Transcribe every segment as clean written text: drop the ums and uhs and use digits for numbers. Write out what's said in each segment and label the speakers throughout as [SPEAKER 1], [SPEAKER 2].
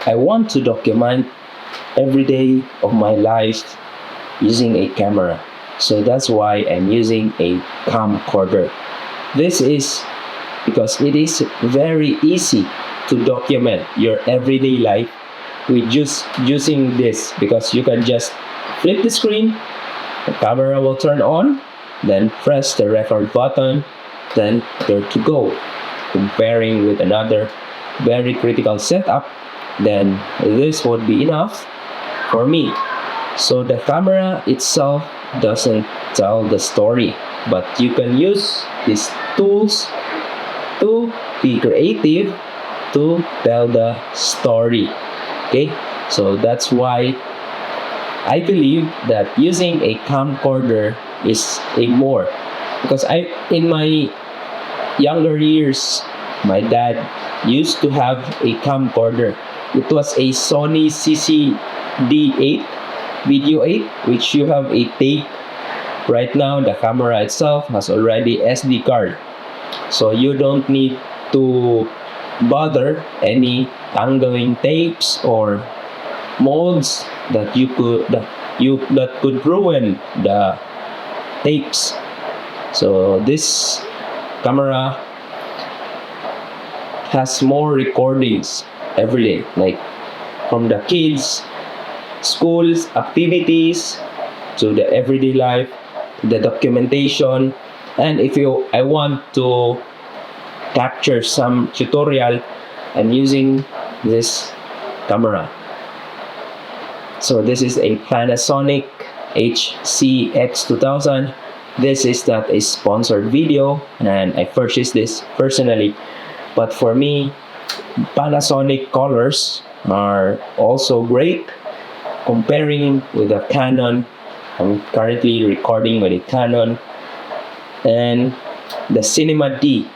[SPEAKER 1] I want to document every day of my life using a camera. So that's why I'm using a camcorder. This is because it is very easy to document your everyday life with just using this, because you can just flip the screen, the camera will turn on, then press the record button, then you're to go. Comparing with another very critical setup, then this would be enough for me. So the camera itself doesn't tell the story, but you can use these tools to be creative to tell the story. Okay, so that's why I believe that using a camcorder is a more, because in my younger years, my dad used to have a camcorder. It was a Sony CCD8 Video 8, which you have a tape. Right now, the camera itself has already SD card, so you don't need to bother any tangling tapes or molds that could ruin the tapes. So this camera has more recordings every day, like from the kids, schools, activities, to the everyday life, the documentation, and if I want to capture some tutorial, I'm using this camera. So this is a Panasonic HC-x2000. This is not a sponsored video, and I purchased this personally. But for me, Panasonic colors are also great. Comparing with a Canon, I'm currently recording with a Canon, and the Cinema D,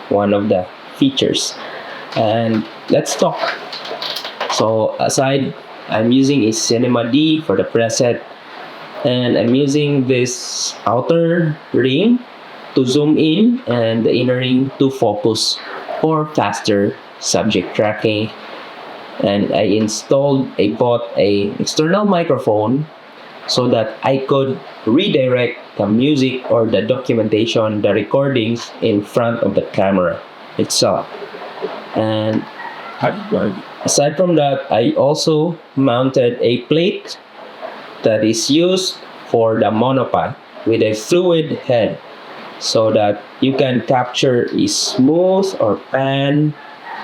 [SPEAKER 1] one of the features. And let's talk. So aside, I'm using a Cinema D for the preset, and I'm using this outer ring to zoom in and the inner ring to focus for faster subject tracking. And I bought a external microphone so that I could redirect the music or the documentation, the recordings in front of the camera itself. And aside from that, I also mounted a plate that is used for the monopod with a fluid head, so that you can capture a smooth or pan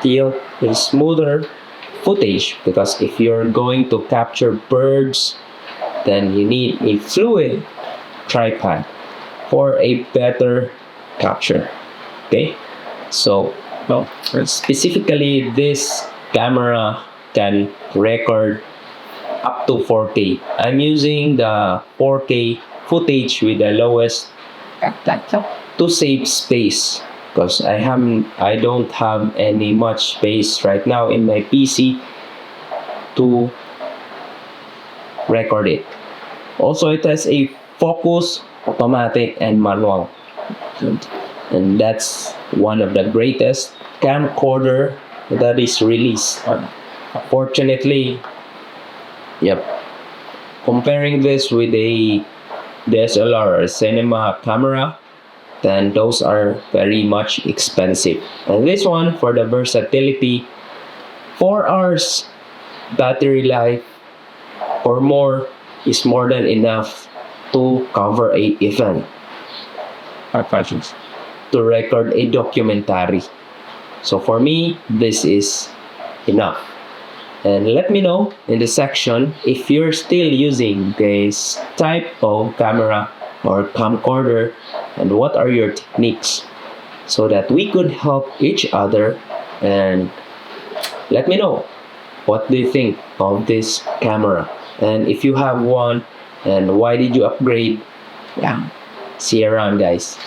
[SPEAKER 1] tilt a smoother footage. Because if you're going to capture birds, then you need a fluid tripod for a better capture. Okay, so specifically this camera can record up to 4K. I'm using the 4K footage with the lowest to save space, because I don't have any much space right now in my PC to record it. Also, it has a focus, automatic, and manual, and that's one of the greatest camcorder that is released. Fortunately, comparing this with a DSLR or cinema camera, then those are very much expensive. And this one, for the versatility, 4 hours battery life or more is more than enough to cover a event, to record a documentary. So for me, this is enough. And let me know in the section if you're still using this type of camera or camcorder, and what are your techniques, so that we could help each other. And let me know, what do you think of this camera, and if you have one, and why did you upgrade? See you around, guys.